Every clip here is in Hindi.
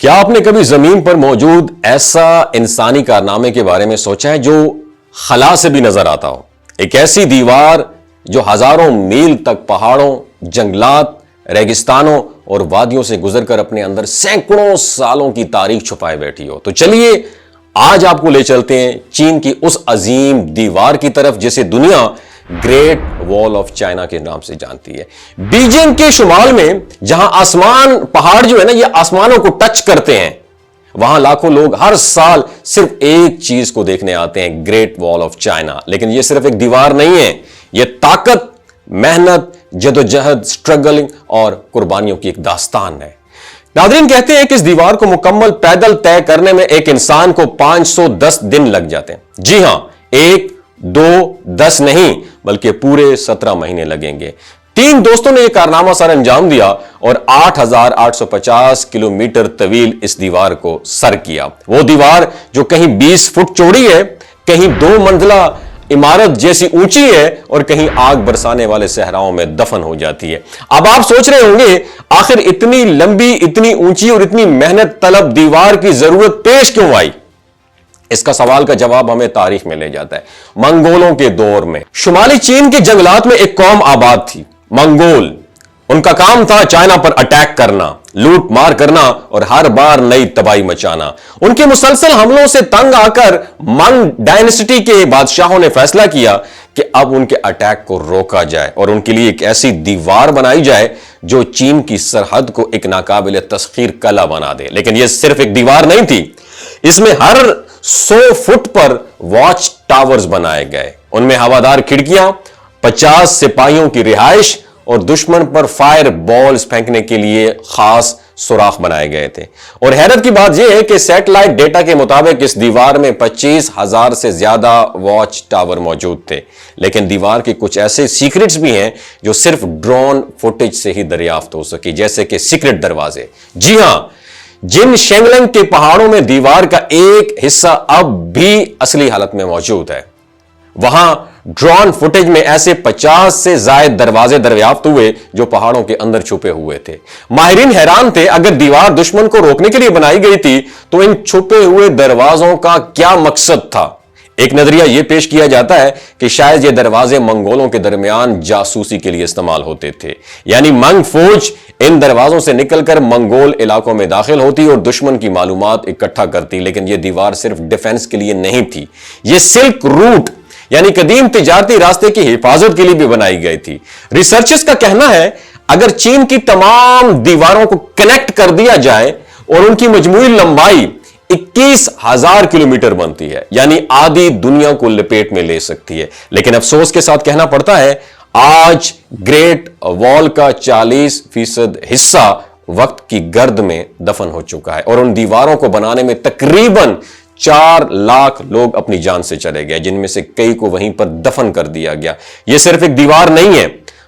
क्या आपने कभी जमीन पर मौजूद ऐसा इंसानी कारनामे के बारे में सोचा है जो खला से भी नजर आता हो? एक ऐसी दीवार जो हजारों मील तक पहाड़ों, जंगलात, रेगिस्तानों और वादियों से गुजरकर अपने अंदर सैकड़ों सालों की तारीख छुपाए बैठी हो। तो चलिए आज आपको ले चलते हैं चीन की उस अजीम दीवार की तरफ जिसे दुनिया ग्रेट वॉल ऑफ चाइना के नाम से जानती है। बीजिंग के शुमाल में जहां आसमान पहाड़ जो है ना, ये आसमानों को टच करते हैं, वहां लाखों लोग हर साल सिर्फ एक चीज को देखने आते हैं, ग्रेट वॉल ऑफ चाइना। लेकिन यह सिर्फ एक दीवार नहीं है, यह ताकत, मेहनत, जदोजहद, स्ट्रगलिंग और कुर्बानियों की एक दास्तान है। नादरीन कहते हैं कि इस दीवार को मुकम्मल पैदल तय करने में एक इंसान को 510 दिन लग जाते हैं। जी हां, 1, 2, 10 नहीं बल्कि पूरे 17 महीने लगेंगे। 3 दोस्तों ने यह कारनामा सर अंजाम दिया और 8,850 किलोमीटर तवील इस दीवार को सर किया। वो दीवार जो कहीं 20 फुट चौड़ी है, कहीं 2 मंजिला इमारत जैसी ऊंची है और कहीं आग बरसाने वाले सहराओं में दफन हो जाती है। अब आप सोच रहे होंगे आखिर इतनी लंबी, इतनी ऊंची और इतनी मेहनत तलब दीवार की जरूरत पेश क्यों आई? इसका सवाल का जवाब हमें तारीख में ले जाता है। मंगोलों के दौर में शुमाली चीन के जंगलात में एक कौम आबाद थी, मंगोल। उनका काम था चाइना पर अटैक करना, लूट मार करना और हर बार नई तबाही मचाना। उनके मुसलसल हमलों से तंग आकर मंग डायनेस्टी के बादशाहों ने फैसला किया कि अब उनके अटैक को रोका जाए और उनके लिए एक ऐसी दीवार बनाई जाए जो चीन की सरहद को एक नाकाबिल तस्खीर कला बना दे। लेकिन यह सिर्फ एक दीवार नहीं थी, इसमें हर 100 फुट पर वॉच टावर्स बनाए गए। उनमें हवादार खिड़कियां, 50 सिपाहियों की रिहाइश और दुश्मन पर फायर बॉल्स फेंकने के लिए खास सुराख बनाए गए थे। और हैरत की बात यह है कि सैटेलाइट डेटा के मुताबिक इस दीवार में 25,000 से ज्यादा वॉच टावर मौजूद थे। लेकिन दीवार के कुछ ऐसे सीक्रेट्स भी हैं जो सिर्फ ड्रोन फुटेज से ही दरियाफ्त हो सकी, जैसे कि सीक्रेट दरवाजे। जी हां, जिन शेंगलेंग के पहाड़ों में दीवार का एक हिस्सा अब भी असली हालत में मौजूद है, वहां ड्रोन फुटेज में ऐसे 50 से ज्यादा दरवाजे दरियाफ्त हुए जो पहाड़ों के अंदर छुपे हुए थे। माहिरीन हैरान थे, अगर दीवार दुश्मन को रोकने के लिए बनाई गई थी तो इन छुपे हुए दरवाजों का क्या मकसद था? एक नजरिया यह पेश किया जाता है कि शायद ये दरवाजे मंगोलों के दरमियान जासूसी के लिए इस्तेमाल होते थे। यानी मंग फौज इन दरवाजों से निकलकर मंगोल इलाकों में दाखिल होती और दुश्मन की मालूमात इकट्ठा करती। लेकिन यह दीवार सिर्फ डिफेंस के लिए नहीं थी, यह सिल्क रूट यानी कदीम तिजारती रास्ते की हिफाजत के लिए भी बनाई गई थी। रिसर्चर्स का कहना है अगर चीन की तमाम दीवारों को कनेक्ट कर दिया जाए और उनकी मजमूई लंबाई 21,000 किलोमीटर बनती है, यानी आधी दुनिया को लपेट में ले सकती है। लेकिन अफसोस के साथ कहना पड़ता है आज ग्रेट वॉल का 40% हिस्सा वक्त की गर्द में दफन हो चुका है और उन दीवारों को बनाने में तकरीबन 4 लाख लोग अपनी जान से चले गए, जिनमें से कई को वहीं पर दफन कर दिया गया। यह सिर्फ एक दीवार नहीं है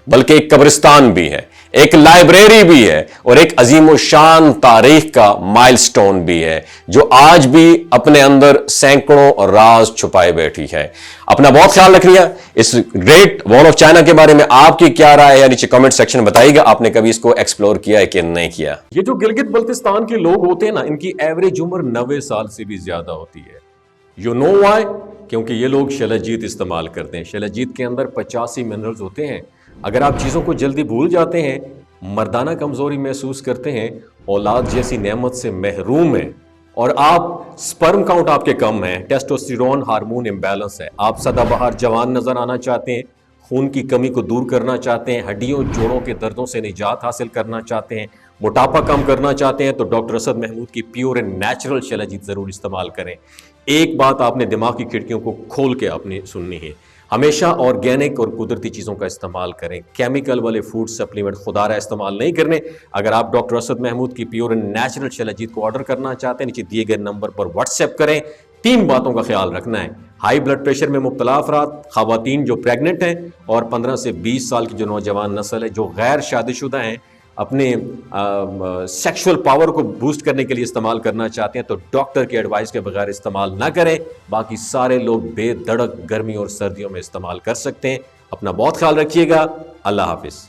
बल्कि एक कब्रिस्तान भी है, एक लाइब्रेरी भी है और एक अजीम शान तारीख का माइलस्टोन भी है जो आज भी अपने अंदर सैकड़ों राज छुपाए बैठी है। अपना बहुत ख्याल रखिए। इस ग्रेट वॉल ऑफ चाइना के बारे में आपकी क्या राय है नीचे कमेंट सेक्शन में बताइएगा। आपने कभी इसको एक्सप्लोर किया है कि नहीं किया? ये जो गिलगित बल्तिस्तान के लोग होते हैं ना, इनकी एवरेज उम्र 90 साल से भी ज्यादा होती है। You know why? क्योंकि ये लोग शिलाजीत इस्तेमाल करते हैं। शिलाजीत के अंदर 85 मिनरल्स होते हैं। अगर आप चीज़ों को जल्दी भूल जाते हैं, मर्दाना कमजोरी महसूस करते हैं, औलाद जैसी नेमत से महरूम हैं और आप स्पर्म काउंट आपके कम है, टेस्टोस्टेरोन हार्मोन इम्बैलेंस है, आप सदाबहार जवान नजर आना चाहते हैं, खून की कमी को दूर करना चाहते हैं, हड्डियों जोड़ों के दर्दों से निजात हासिल करना चाहते हैं, मोटापा कम करना चाहते हैं, तो डॉक्टर असद महमूद की प्योर एंड नेचुरल शिलाजीत जरूर इस्तेमाल करें। एक बात आपने दिमाग की खिड़कियों को खोल के आपने सुननी है, हमेशा ऑर्गेनिक और कुदरती चीज़ों का इस्तेमाल करें। केमिकल वाले फूड सप्लीमेंट खुदारा इस्तेमाल नहीं करने। अगर आप डॉक्टर असद महमूद की प्योर एंड नेचुरल शिलाजीत को ऑर्डर करना चाहते हैं, नीचे दिए गए नंबर पर व्हाट्सएप करें। 3 बातों का ख्याल रखना है, हाई ब्लड प्रेशर में मुब्तला अफराद, खवातीन जो प्रेग्नेंट हैं और 15 से 20 साल की जो नौजवान नस्ल है जो गैर शादीशुदा हैं, अपने सेक्सुअल पावर को बूस्ट करने के लिए इस्तेमाल करना चाहते हैं तो डॉक्टर की एडवाइस के बगैर इस्तेमाल ना करें। बाकी सारे लोग बेधड़क गर्मी और सर्दियों में इस्तेमाल कर सकते हैं। अपना बहुत ख्याल रखिएगा। अल्लाह हाफिज।